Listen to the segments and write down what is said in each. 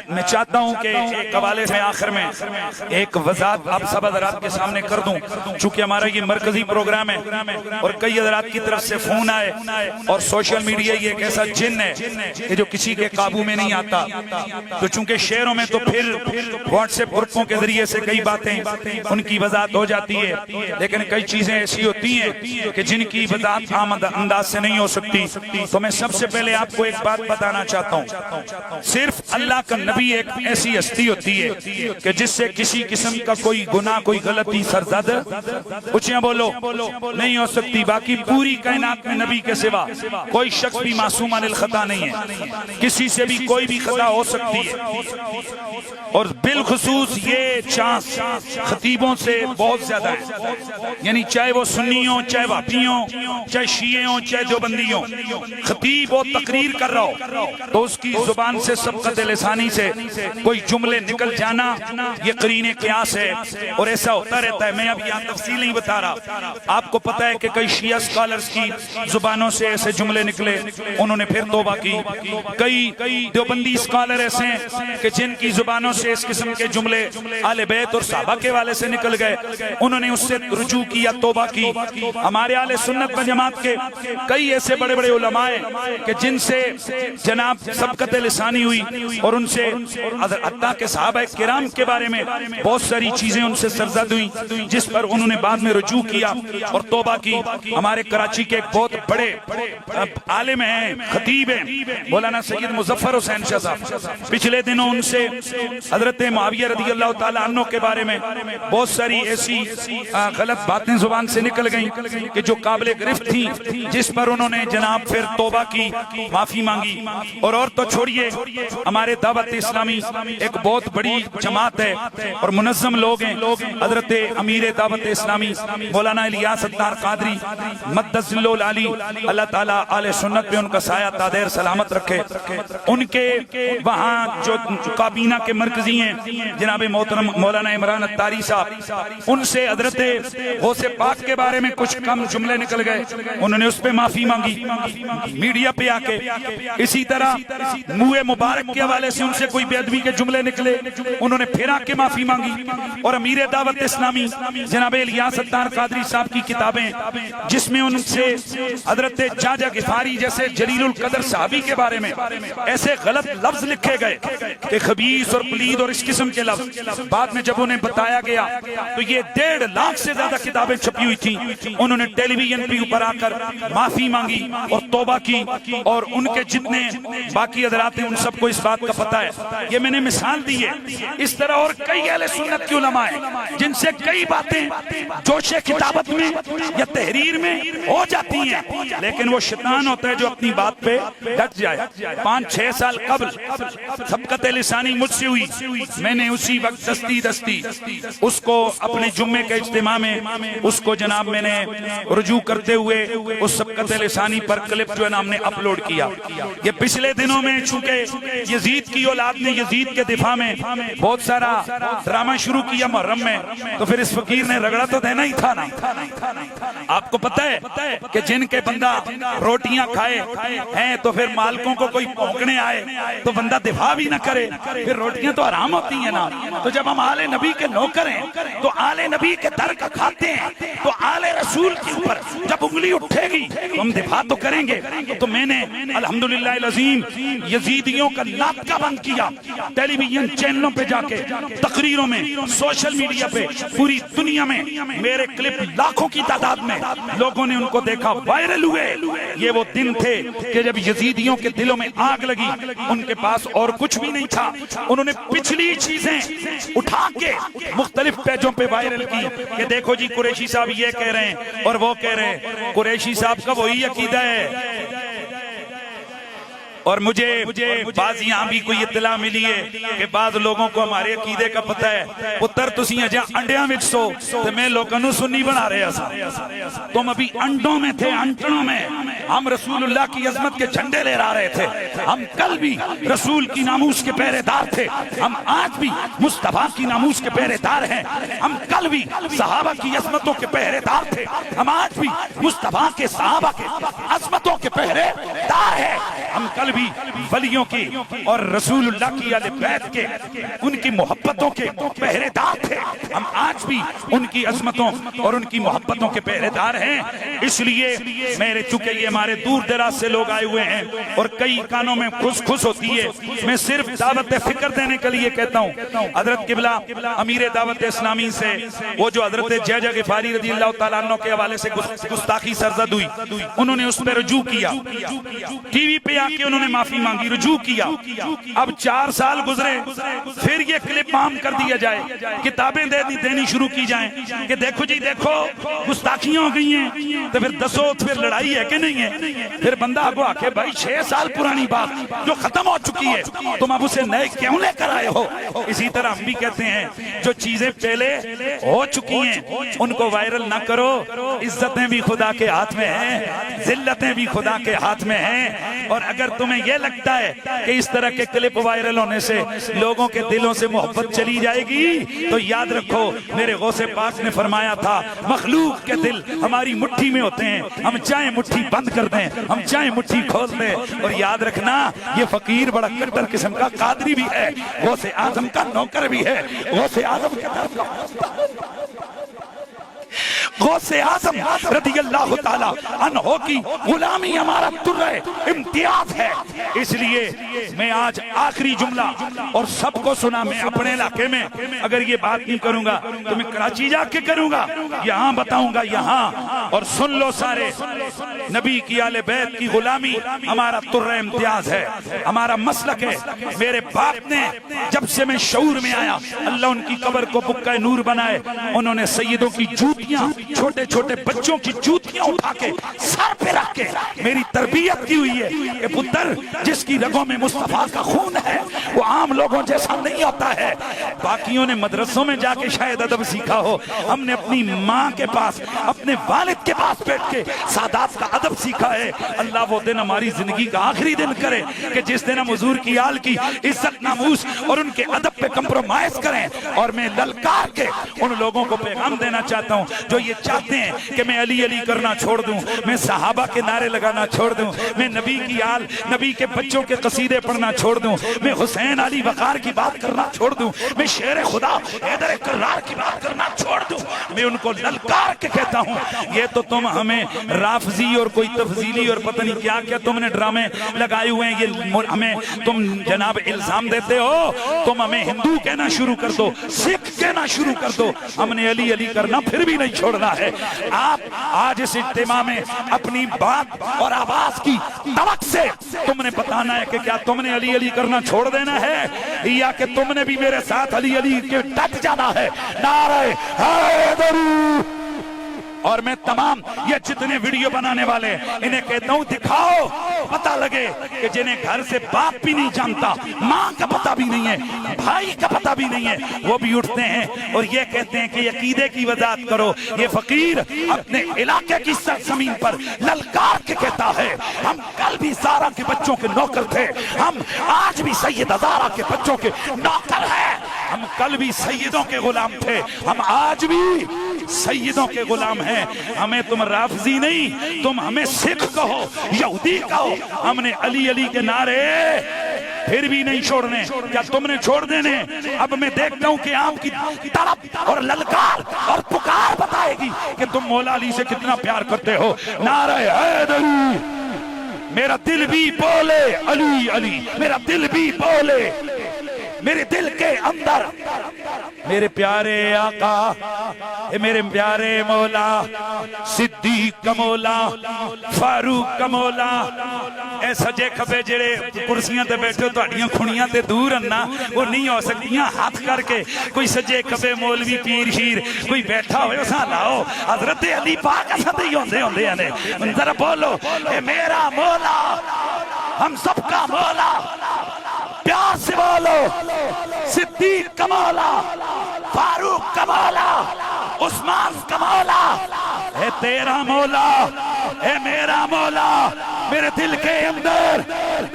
میں چاہتا ہوں کہ ایک حوالے سے آخر میں ایک وضاحت آپ سب حضرات کے سامنے کر دوں، چونکہ ہمارا یہ مرکزی پروگرام ہے اور کئی حضرات کی طرف سے فون آئے، اور سوشل میڈیا یہ ایک ایسا جن ہے کہ جو کسی کے قابو میں نہیں آتا، تو چونکہ شہروں میں تو پھر واٹس ایپ گروپوں کے ذریعے سے کئی باتیں ان کی وضاحت ہو جاتی ہے، لیکن کئی چیزیں ایسی ہوتی ہیں کہ جن کی وضاحت عام انداز سے نہیں ہو سکتی۔ تو میں سب سے پہلے آپ کو ایک بات بتانا چاہتا ہوں، صرف اللہ کا نبی ایک ایسی ہستی ہوتی ہے کہ جس سے کسی قسم کا کوئی گناہ، کوئی غلطی سرزد اچھیاں بولو نہیں ہو سکتی۔ باقی پوری کائنات میں نبی کے سوا کوئی شخص بھی معصوم عن الخطا نہیں ہے، کسی سے بھی کوئی بھی خطا ہو سکتی ہے، اور بالخصوص یہ چانس خطیبوں سے بہت زیادہ ہے، یعنی چاہے وہ سنی ہوں، چاہے وہابی ہوں، چاہے شیعہ ہوں، چاہے دیوبندی ہوں، خطیب وہ تقریر کر رہا ہو تو اس کی زبان سے سبقت لسانی سے کوئی جملے نکل جانا یہ قرین قیاس ہے، اور ایسا ہوتا رہتا ہے۔ میں اب یہاں تفصیل نہیں بتا رہا، آپ کو پتہ ہے کہ کئی شیعہ اسکالرز کی زبانوں سے ایسے جملے نکلے، انہوں نے پھر توبہ کی۔ کئی دیوبندی اسکالر ایسے ہیں کہ جن کی زبانوں سے اس قسم کے جملے اہل بیت اور صحابہ کے والے سے نکل گئے، انہوں نے اس سے رجوع کیا، توبہ کی۔ ہمارے اہل سنت و جماعت کے کئی ایسے بڑے بڑے علماء ہیں کہ جن سے جناب سبقت لسانی ہوئی، اور ان سے حتیٰ کہ صحابہ کرام کے بارے میں بہت ساری چیزیں ان سے سرزد ہوئی، جس پر انہوں نے بعد میں رجوع کیا اور توبہ کی۔ ہمارے کراچی کے ایک بہت بڑے عالم ہیں، خطیب ہیں، مولانا سید مظفر حسین شاہ صاحب، پچھلے دنوں ان سے حضرت معاویہ رضی اللہ تعالیٰ عنہ کے بارے میں بہت ساری ایسی غلط باتیں زبان سے نکل گئیں کہ جو قابل گرفت تھیں، جس پر انہوں نے جناب پھر توبہ کی، معافی مانگی۔ اور تو چھوڑیے، ہمارے دعوت اسلامی ایک بہت بڑی جماعت ہے اور منظم لوگ ہیں، حضرت امیر دعوت اسلامی مولانا الیاس اتار قادری مدد ذلہ العالی، اللہ تعالیٰ اہل سنت پہ ان کا سایہ دائر سلامت رکھے۔ ان کے وہاں جو کابینہ کے مرکزی ہیں جناب محترم مولانا عمران اتاری صاحب، ان سے حضرت غوث پاک کے بارے میں کچھ کم جملے نکل گئے، انہوں نے اس پہ معافی مانگی میڈیا پہ آ کے۔ اسی طرح منہ مبارک کے حوالے سے ان سے کوئی بے ادبی کے جملے نکلے، انہوں نے پھر آ کے معافی مانگی۔ اور امیر دعوت اسلامی جناب الیاس اتار قادری صاحب کی کتابیں، جس میں ان سے حضرت جاجا غفاری جیسے جلیل القدر صحابی کے بارے میں ایسے غلط لفظ لکھے گئے کہ خبیث اور پلید اور اس قسم کے لفظ، بعد میں جب انہیں بتایا گیا تو یہ 1.5 لاکھ سے زیادہ کتابیں چھپی ہوئی تھیں، انہوں نے ٹیلی ویژن پہ اوپر آ کر معافی مانگی اور توبہ کی۔ اور ان کے جتنے باقی حضرات ہیں ان سب کو اس بات کا پتہ ہے، یہ میں نے مثال دی ہے۔ اس طرح اور کئی اہل سنت کی علماء ہیں جن سے کئی باتیں جوش کتابت میں یا تحریر میں ہو جاتی ہیں، لیکن وہ شیطان ہوتا ہے جو اپنی بات پہ ڈٹ جائے۔ 5-6 سال قبل سبقت لسانی مجھ سے ہوئی، میں نے اسی وقت دستی اس کو اپنے جمعے کے اجتماع میں اس کو جناب میں نے رجوع کرتے ہوئے اس سبقت لسانی پر کلپ جو ہے نا ہم نے اپلوڈ کیا۔ یہ پچھلے دنوں میں چونکہ یزید کی اولاد نے یزید کے دفاع میں بہت سارا ڈرامہ شروع کیا محرم میں، تو پھر اس فقیر نے رگڑا تو دینا ہی تھا نا۔ آپ کو پتہ ہے کہ جن کے بندہ روٹیاں کھائے ہیں تو پھر مالکوں کو کوئی پھونکنے آئے تو بندہ دفاع بھی نہ کرے، پھر روٹیاں تو حرام ہوتی ہیں نا۔ تو جب ہم آل نبی کے نوکر ہیں تو آل نبی کے در کا کھاتے ہیں، تو آل رسول کے اوپر جب انگلی اٹھے گی تو ہم دفاع تو کریں گے۔ تو میں نے الحمدللہ العظیم یزیدیوں کا ناطقہ بند کیا، ٹیلی ویژن چینلوں پہ جا کے، تقریروں میں، سوشل میڈیا پہ، پوری دنیا میں میرے کلپ لاکھوں کی تعداد میں لوگوں نے ان کو دیکھا، وائرل ہوئے۔ یہ وہ دن تھے کہ جب یزیدیوں کے دلوں میں آگ لگی، ان کے پاس اور کچھ بھی نہیں تھا، انہوں نے پچھلی چیزیں اٹھا کے مختلف پیجوں پہ وائرل کی کہ دیکھو جی قریشی صاحب یہ کہہ رہے ہیں اور وہ کہہ رہے ہیں۔ قریشی صاحب کا وہی عقیدہ ہے، اور مجھے بعض یہاں بھی کوئی اطلاع ملی ہے کہ بعض لوگوں کو ہمارے عقیدے کا پتہ ہے۔ پتر تسی اجا انڈیاں وچ سو تے میں لوکاں نوں سنی بنا رہے سا، تم ابھی انڈوں میں تھے، انٹڑوں میں۔ ہم رسول اللہ کی عظمت کے جھنڈے لے رہے تھے، ہم کل بھی رسول کی ناموس کے پہرے دار تھے، ہم آج بھی مصطفیٰ کی ناموس کے پہرے دار ہیں، ہم کل بھی صحابہ کی عظمتوں کے پہرے دار تھے، ہم آج بھی مصطفیٰ کے صحابہ کے عظمتوں کے پہرے دار ہیں، ہم کل بھی ولیوں کی اور رسول اللہ کی اہل بیت کے ان کی محبتوں کے پہرے دار تھے. ہم آج بھی ان کی عظمتوں اور ان کی محبتوں کے پہرے دار ہیں. اس لیے میرے چونکہ یہ ہمارے دور دراز سے لوگ آئے ہوئے ہیں اور کئی کانوں میں خوش ہوتی ہے, میں صرف دعوت فکر دینے کے لیے کہتا ہوں. حضرت قبلہ امیر دعوت اسلامی سے وہ جو حضرت جیجا غفاری رضی اللہ تعالیٰ عنہ کے حوالے سے گستاخی سرزد ہوئی, انہوں نے اس پہ رجوع کیا, ٹی وی پہ آ کے انہوں نے معافی مانگی, رجوع کیا. اب 4 سال گزرے, پھر یہ کلپ عام کر دیا جائے, کتابیں دینی شروع کی جائیں کہ دیکھو جی دیکھو گستاخیاں ہو گئی ہیں, تو پھر دسو پھر لڑائی ہے کہ نہیں ہے. پھر بندہ آگو آ کے بھائی 6 سال پرانی بات جو ختم ہو چکی ہے تم اب اسے نئے کیوں لے کر آئے ہو. اسی طرح ہم بھی کہتے ہیں جو چیزیں پہلے ہو چکی ہیں ان کو وائرل نہ کرو. عزتیں بھی خدا کے ہاتھ میں ہیں, ذلتیں بھی خدا کے ہاتھ میں ہیں. اور اگر تمہیں یہ لگتا ہے کہ اس طرح کے کلپ وائرل ہونے سے لوگوں کے دلوں سے محبت چلی جائے گی تو یاد رکھو میرے غوث پاک نے فرمایا تھا مخلوق کے دل ہماری مٹھی میں ہوتے ہیں, ہم چاہیں مٹھی بند کر دیں, ہم چاہیں مٹھی کھول دیں. اور یاد رکھنا یہ فقیر بڑا کٹر قسم کا قادری بھی ہے, غوث اعظم کا نوکر بھی ہے, غوث اعظم کے طرف کا غوث اعظم رضی اللہ تعالی عنہ کی غلامی ہمارا درہ امتیاز ہے. اس لیے میں آج آخری جملہ اور سب کو سنا, میں اپنے علاقے میں اگر یہ بات نہیں کروں گا تو میں کراچی جا کے کروں گا, یہاں بتاؤں گا یہاں. اور سن لو سارے, نبی کی اہل بیت کی غلامی ہمارا درہ امتیاز ہے, ہمارا مسلک ہے. میرے باپ نے جب سے میں شعور میں آیا, اللہ ان کی قبر کو بکہ نور بنائے, انہوں نے سیدوں کی جوتیاں, چھوٹے چھوٹے بچوں کی جوتیاں اٹھا کے سر پہ رکھ کے میری تربیت کی ہوئی ہے کہ پتر جس کی رگوں میں مصطفیٰ کا خون ہے وہ عام لوگوں جیسا نہیں ہوتا ہے. باقیوں نے مدرسوں میں جا کے شاید ادب سیکھا ہو, ہم نے اپنی ماں کے پاس, اپنے والد کے پاس بیٹھ کے سادات کا ادب سیکھا ہے. اللہ وہ دن ہماری زندگی کا آخری دن کرے کہ جس دن ہم حضور کی آل کی عزت ناموس اور ان کے ادب پہ کمپرومائز کریں. اور میں للکار کے ان لوگوں کو پیغام دینا چاہتا ہوں جو یہ چاہتے ہیں کہ میں علی علی کرنا چھوڑ دوں, میں صحابہ کے نعرے لگانا چھوڑ دوں, میں نبی کی آل, نبی کے بچوں کے قصیدے پڑھنا چھوڑ دوں, میں حسین علی وقار کی بات کرنا چھوڑ دوں, میں شیر خدا حیدر کرار کی بات کرنا چھوڑ دوں. میں ان کو للکار کے کہتا ہوں یہ تو تم ہمیں رافضی اور کوئی تفضیلی اور پتہ نہیں کیا کیا تم نے ڈرامے لگائے ہوئے ہیں, یہ ہمیں تم جناب الزام دیتے ہو. تم ہمیں ہندو کہنا شروع کر دو, سکھ کہنا شروع کر دو, ہم نے علی علی کرنا پھر بھی نہیں چھوڑنا ہے. آپ آج اس اجتماع میں اپنی بات اور آواز کی طبق سے تم نے بتانا ہے کہ کیا تم نے علی علی کرنا چھوڑ دینا ہے یا کہ تم نے بھی میرے ساتھ علی علی کے ڈٹ جانا ہے. نعرہ حیدری. اور میں تمام یہ جتنے ویڈیو بنانے والے انہیں کہتا ہوں دکھاؤ, پتہ لگے کہ جنہیں گھر سے باپ بھی نہیں جانتا, ماں کا پتہ بھی نہیں ہے, بھائی کا پتہ بھی نہیں ہے, وہ بھی اٹھتے ہیں اور یہ کہتے ہیں کہ عقیدے کی وضاحت کرو. یہ فقیر اپنے علاقے کی سرزمین پر للکار کے کہتا ہے ہم کل بھی زارا کے بچوں کے نوکر تھے, ہم آج بھی سید زارا کے بچوں کے نوکر ہیں, ہم کل بھی سیدوں کے غلام تھے, ہم آج بھی سیدوں کے غلام ہیں. ہمیں تم رافضی نہیں, تم ہمیں سکھ کہو, یہودی کہو, ہم نے علی علی کے نعرے پھر بھی نہیں چھوڑنے. کیا تم نے چھوڑ دینے؟ اب میں دیکھتا ہوں کہ آپ کی طلب اور للکار اور پکار بتائے گی کہ تم مولا علی سے کتنا پیار کرتے ہو. نعرہ حیدری. میرا دل بھی بولے علی علی, میرا دل بھی بولے, میرے دل کے اندر میرے پیارے آقا, میرے پیارے مولا, صدیق کا مولا, فاروق کا مولا. اے سجے کھبے جڑے کرسیاں تے بیٹھے تہاڈیاں کھڑیاں تے دور ہنا وہ نہیں ہو سکتیاں, ہاتھ کر کے کوئی سجے کھبے مولوی پیر شیر کوئی بیٹھا ہوئے اساں لاؤ حضرت علی پاک اساں تے ہوندے نے. ذرا بولو اے میرا مولا, ہم سب کا مولا, پیار سے بولو. صدیق کا مولا, فاروق کا مولا, عثمان کا مولا, اے تیرا مولا, اے میرا مولا. میرے دل کے اندر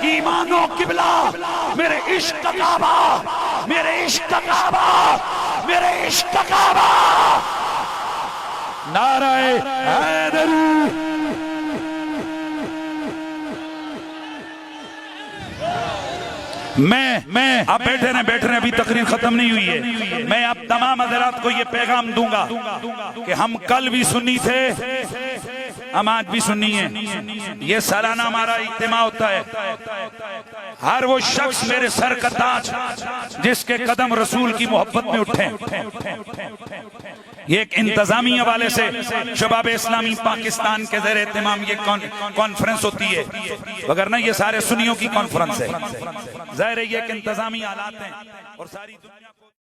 ایمان و قبلہ, میرے عشق کا کعبہ, میرے عشق کا کعبہ, میرے عشق کا کعبہ. نعرہ حیدری. میں آپ بیٹھے رہے ابھی تقریر ختم نہیں ہوئی ہے. میں آپ تمام حضرات کو یہ پیغام دوں گا کہ ہم کل بھی سنی تھے، ہم آج بھی سنی ہیں. یہ سالانہ ہمارا اجتماع ہوتا ہے. ہر وہ شخص میرے سر کا تاج جس کے قدم رسول کی محبت میں اٹھے. یہ ایک انتظامی حوالے سے شباب اسلامی پاکستان کے زیر اہتمام یہ کانفرنس ہوتی ہے، وگرنہ یہ سارے سنیوں کی کانفرنس ہے. ظاہر ہے یہ ایک انتظامی حالات ہیں اور ساری دنیا